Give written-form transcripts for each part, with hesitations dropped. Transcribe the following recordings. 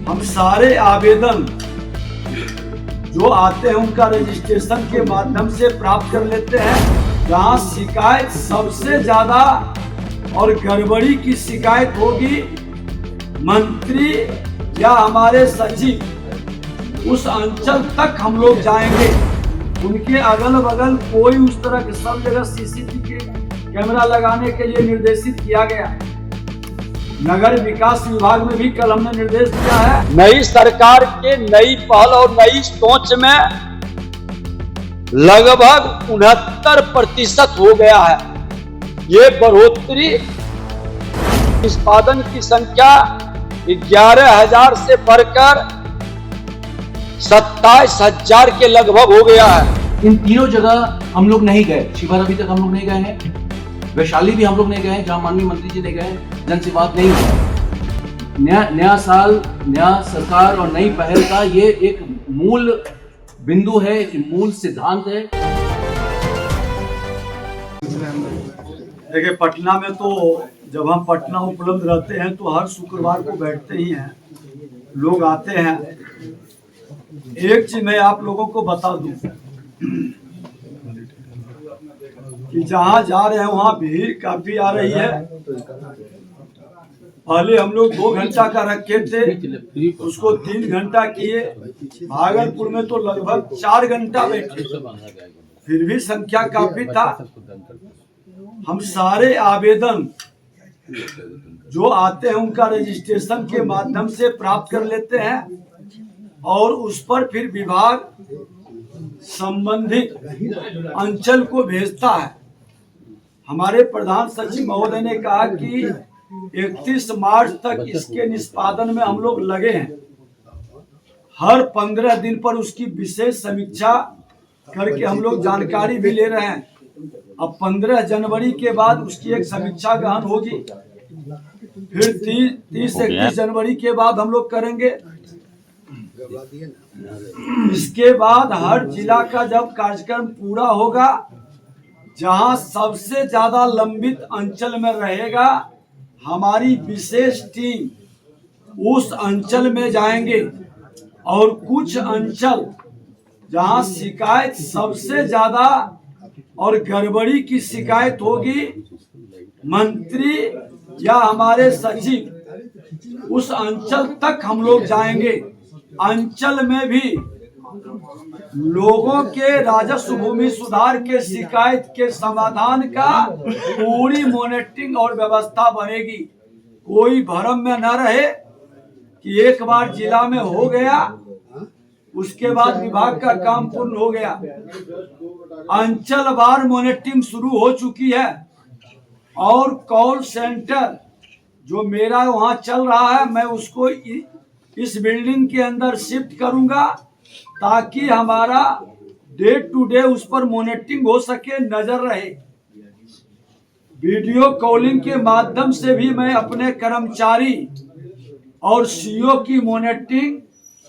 हम सारे आवेदन जो आते हैं उनका रजिस्ट्रेशन के माध्यम से प्राप्त कर लेते हैं। जहां शिकायत सबसे ज्यादा और गड़बड़ी की शिकायत होगी, मंत्री या हमारे सचिव उस अंचल तक हम लोग जाएंगे। उनके अगल बगल कोई उस तरह के सब जगह सीसीटीवी कैमरा लगाने के लिए निर्देशित किया गया। नगर विकास विभाग में भी कल हमने निर्देश दिया है। नई सरकार के नई पहल और नई सोच में लगभग 69% हो गया है। ये बढ़ोतरी निष्पादन की संख्या 11,000 से बढ़कर 27,000 के लगभग हो गया है। इन तीनों जगह हम लोग नहीं गए। शिवहर अभी तक हम लोग नहीं गए हैं, वैशाली भी हम लोग नहीं गए जहां माननीय मंत्री जी ने गए, जन से बात नहीं हुआ। नया साल, नया सरकार और नई पहल का ये एक मूल बिंदु है, मूल सिद्धांत है। देखिए, पटना में तो जब हम पटना उपलब्ध रहते हैं तो हर शुक्रवार को बैठते ही हैं, लोग आते हैं। एक चीज मैं आप लोगों को बता दूं कि जहां जा रहे हैं वहां भीड़ काफी आ रही है। पहले हम लोग 2 घंटा का रखे थे, उसको 3 घंटा किए। भागलपुर में तो लगभग 4 घंटा बैठे, फिर भी संख्या काफी था। हम सारे आवेदन जो आते हैं उनका रजिस्ट्रेशन के माध्यम से प्राप्त कर लेते हैं और उस पर फिर विभाग संबंधित अंचल को भेजता है। हमारे प्रधान सचिव महोदय ने कहा कि 31 मार्च तक इसके निष्पादन में हम लोग लगे हैं। हर 15 दिन पर उसकी विशेष समीक्षा करके हम लोग जानकारी भी ले रहे हैं। अब 15 जनवरी के बाद उसकी एक समीक्षा गहन होगी, फिर 30-31 जनवरी के बाद हम लोग करेंगे। इसके बाद हर जिला का जब कार्यक्रम पूरा होगा, जहां सबसे ज्यादा लंबित अंचल में रहेगा, हमारी विशेष टीम उस अंचल में जाएंगे और कुछ अंचल जहां शिकायत सबसे ज्यादा और गड़बड़ी की शिकायत होगी, मंत्री या हमारे सचिव उस अंचल तक हम लोग जाएंगे। अंचल में भी लोगों के राजस्व भूमि सुधार के शिकायत के समाधान का पूरी मॉनिटरिंग और व्यवस्था बनेगी। कोई भ्रम में न रहे कि एक बार जिला में हो गया उसके बाद विभाग का काम पूर्ण हो गया। अंचल वार मॉनिटरिंग शुरू हो चुकी है और कॉल सेंटर जो मेरा वहां चल रहा है, मैं उसको इस बिल्डिंग के अंदर शिफ्ट करूंगा ताकि हमारा डे टू डे उस पर मॉनिटरिंग हो सके, नजर रहे। वीडियो कॉलिंग के माध्यम से भी मैं अपने कर्मचारी और सीओ की मॉनिटरिंग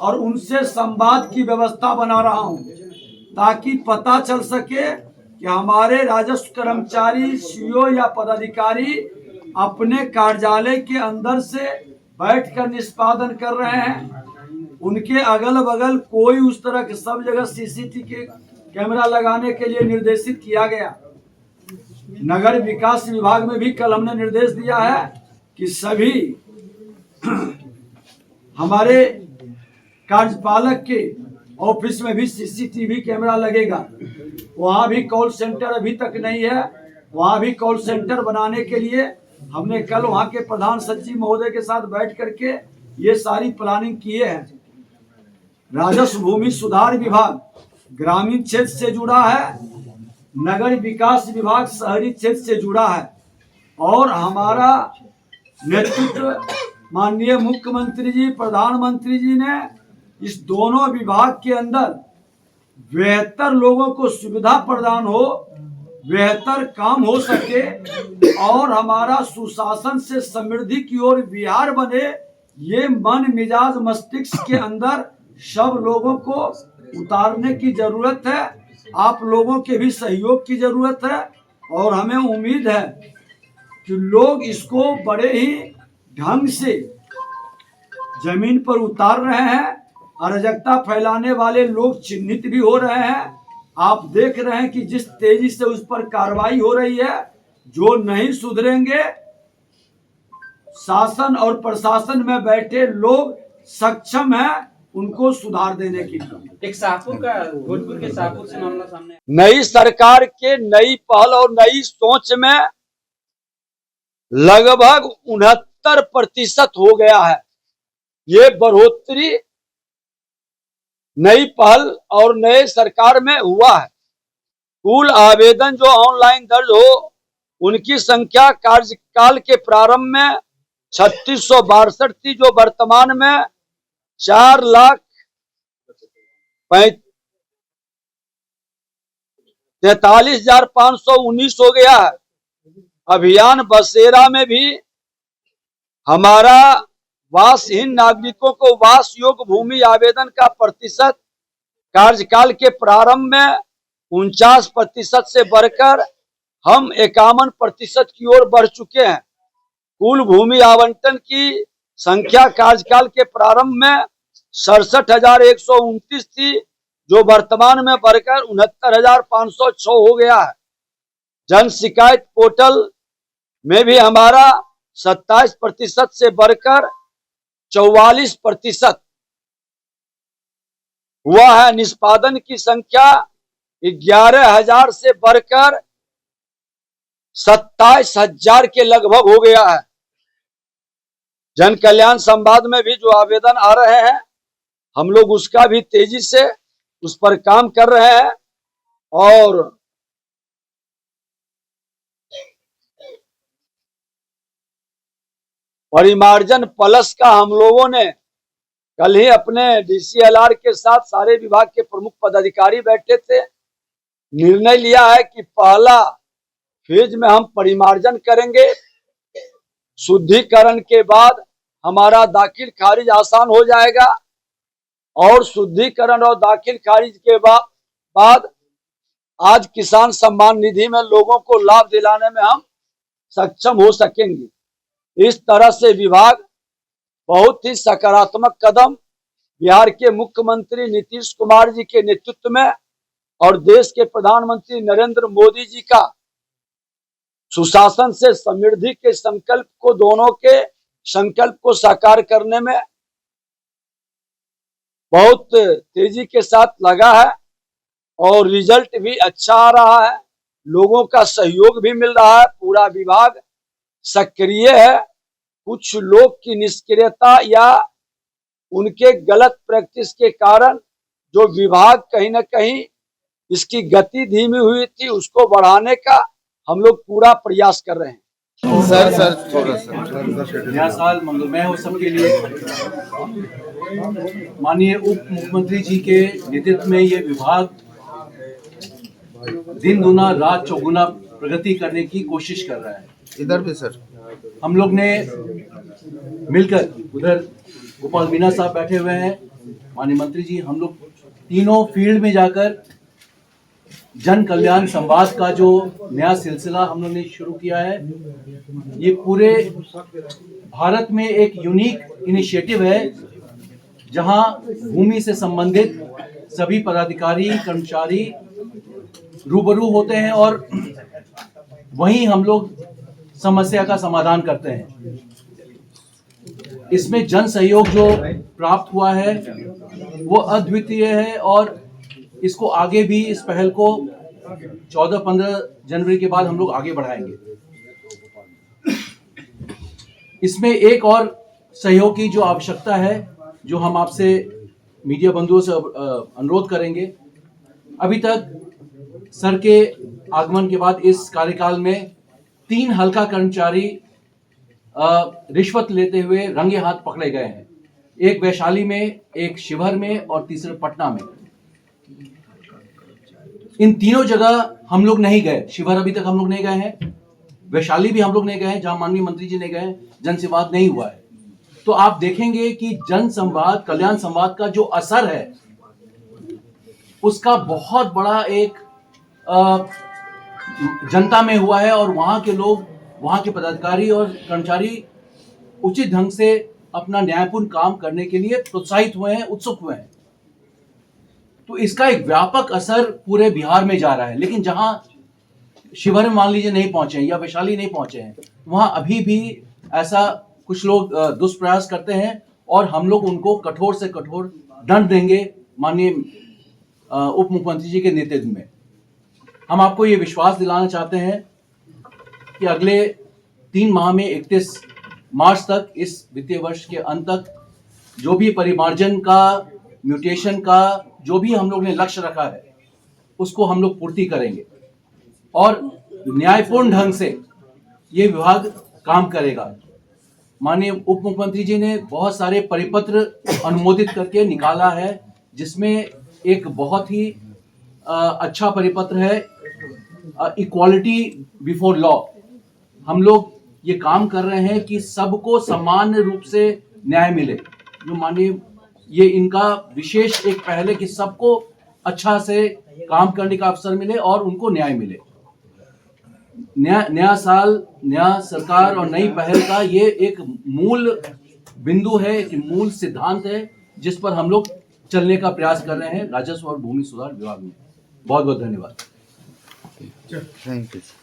और उनसे संवाद की व्यवस्था बना रहा हूं ताकि पता चल सके कि हमारे राजस्व कर्मचारी, सीओ या पदाधिकारी अपने कार्यालय के अंदर से बैठकर निष्पादन कर रहे हैं। उनके अगल बगल कोई उस तरह के सब जगह सीसीटीवी कैमरा लगाने के लिए निर्देशित किया गया। नगर विकास विभाग में भी कल हमने निर्देश दिया है कि सभी हमारे कार्यपालक के ऑफिस में भी सीसीटीवी कैमरा लगेगा। वहां भी कॉल सेंटर अभी तक नहीं है, वहां भी कॉल सेंटर बनाने के लिए हमने कल वहां के प्रधान सचिव महोदय के साथ बैठ करके ये सारी प्लानिंग किए हैं। राजस्व भूमि सुधार विभाग ग्रामीण क्षेत्र से जुड़ा है, नगर विकास विभाग शहरी क्षेत्र से जुड़ा है और हमारा नेतृत्व माननीय मुख्यमंत्री जी, प्रधानमंत्री जी ने इस दोनों विभाग के अंदर बेहतर लोगों को सुविधा प्रदान हो, बेहतर काम हो सके और हमारा सुशासन से समृद्धि की ओर बिहार बने, ये मन मिजाज मस्तिष्क के अंदर सब लोगों को उतारने की जरूरत है। आप लोगों के भी सहयोग की जरूरत है और हमें उम्मीद है कि लोग इसको बड़े ही ढंग से जमीन पर उतार रहे हैं। अराजकता फैलाने वाले लोग चिन्हित भी हो रहे हैं। आप देख रहे हैं कि जिस तेजी से उस पर कार्रवाई हो रही है, जो नहीं सुधरेंगे, शासन और प्रशासन में बैठे लोग सक्षम हैं उनको सुधार देने की। एक शाहपुर का, भोजपुर के शाहपुर से मामला सामने आया। नई सरकार के नई पहल और नई सोच में लगभग 69% हो गया है। ये बढ़ोतरी नई पहल और नए सरकार में हुआ है। कुल आवेदन जो ऑनलाइन दर्ज हो, उनकी संख्या कार्यकाल के प्रारंभ में 3662 थी, जो वर्तमान में 4,43,519 हो गया है। अभियान बसेरा में भी हमारा वासहीन नागरिकों को वास योग्य भूमि आवेदन का प्रतिशत कार्यकाल के प्रारंभ में 49% से बढ़कर हम 51% की ओर बढ़ चुके हैं। कुल भूमि आवंटन की संख्या कार्यकाल के प्रारंभ में 67,129 थी, जो वर्तमान में बढ़कर 69,506 हो गया है। जन शिकायत पोर्टल में भी हमारा 27% से बढ़कर 44% हुआ है। निष्पादन की संख्या 11,000 से बढ़कर 27,000 के लगभग हो गया है। जन कल्याण संवाद में भी जो आवेदन आ रहे हैं, हम लोग उसका भी तेजी से उस पर काम कर रहे हैं। और परिमार्जन प्लस का हम लोगों ने कल ही अपने DCLR के साथ सारे विभाग के प्रमुख पदाधिकारी बैठे थे। निर्णय लिया है कि पहला फेज में हम परिमार्जन करेंगे। शुद्धिकरण के बाद हमारा दाखिल खारिज आसान हो जाएगा, और शुद्धिकरण और दाखिल खारिज के बाद आज किसान सम्मान निधि में लोगों को लाभ दिलाने में हम सक्षम हो सकेंगे। इस तरह से विभाग बहुत ही सकारात्मक कदम बिहार के मुख्यमंत्री नीतीश कुमार जी के नेतृत्व में और देश के प्रधानमंत्री नरेंद्र मोदी जी का सुशासन से समृद्धि के संकल्प को, दोनों के संकल्प को साकार करने में बहुत तेजी के साथ लगा है, और रिजल्ट भी अच्छा आ रहा है। लोगों का सहयोग भी मिल रहा है। पूरा विभाग सक्रिय है। कुछ लोग की निष्क्रियता या उनके गलत प्रैक्टिस के कारण जो विभाग कहीं ना कहीं इसकी गति धीमी हुई थी, उसको बढ़ाने का हम लोग पूरा प्रयास कर रहे हैं। सर थोड़ा सा नया साल मंगलमय हो सबके लिए। माननीय उप मुख्यमंत्री जी के नेतृत्व में ये विभाग दिन दुना रात चौगुना प्रगति करने की कोशिश कर रहा है। इधर भी सर हम लोग ने मिलकर, उधर गोपाल मीणा साहब बैठे हुए हैं, माननीय मंत्री जी, हम लोग तीनों फील्ड में जाकर जन कल्याण संवाद का जो नया सिलसिला हम लोग ने शुरू किया है, ये पूरे भारत में एक यूनिक इनिशिएटिव है, जहां भूमि से संबंधित सभी पदाधिकारी कर्मचारी रूबरू होते हैं और वहीं हम लोग समस्या का समाधान करते हैं। इसमें जन सहयोग जो प्राप्त हुआ है वो अद्वितीय है, और इसको आगे भी, इस पहल को 14-15 जनवरी के बाद हम लोग आगे बढ़ाएंगे। इसमें एक और सहयोग की जो आवश्यकता है, जो हम आपसे मीडिया बंधुओं से अनुरोध करेंगे। अभी तक सर के आगमन के बाद इस कार्यकाल में 3 हल्का कर्मचारी रिश्वत लेते हुए रंगे हाथ पकड़े गए हैं। एक वैशाली में, एक शिवहर में और तीसरे पटना में। इन तीनों जगह हम लोग नहीं गए। शिवहर अभी तक हम लोग नहीं गए हैं, वैशाली भी हम लोग नहीं गए हैं, जहां माननीय मंत्री जी ने गए, जन संवाद नहीं हुआ है। तो आप देखेंगे कि जन संवाद, कल्याण संवाद का जो असर है, उसका बहुत बड़ा एक जनता में हुआ है, और वहां के लोग, वहां के पदाधिकारी और कर्मचारी उचित ढंग से अपना न्यायपूर्ण काम करने के लिए प्रोत्साहित हुए हैं, उत्सुक हुए हैं। तो इसका एक व्यापक असर पूरे बिहार में जा रहा है। लेकिन जहां शिवहर मान लीजिए नहीं पहुंचे हैं या वैशाली नहीं पहुंचे हैं, वहां अभी भी ऐसा कुछ लोग दुष्प्रयास करते हैं और हम लोग उनको कठोर से कठोर दंड देंगे माननीय उप मुख्यमंत्री जी के नेतृत्व में। हम आपको ये विश्वास दिलाना चाहते हैं कि अगले 3 माह में 31 मार्च तक, इस वित्तीय वर्ष के अंत तक, जो भी परिमार्जन का, म्यूटेशन का जो भी हम लोग ने लक्ष्य रखा है उसको हम लोग पूर्ति करेंगे और न्यायपूर्ण ढंग से ये विभाग काम करेगा। माननीय उप मुख्यमंत्री जी ने बहुत सारे परिपत्र अनुमोदित करके निकाला है, जिसमें एक बहुत ही अच्छा परिपत्र है इक्वालिटी बिफोर लॉ। हम लोग ये काम कर रहे हैं कि सबको सामान्य रूप से न्याय मिले। जो माननीय ये इनका विशेष एक पहल है कि सबको अच्छा से काम करने का अवसर मिले और उनको न्याय मिले। नया साल, नया सरकार और नई पहल का ये एक मूल बिंदु है, एक मूल सिद्धांत है जिस पर हम लोग चलने का प्रयास कर रहे हैं राजस्व और भूमि सुधार विभाग में। बहुत बहुत धन्यवाद। Thank you.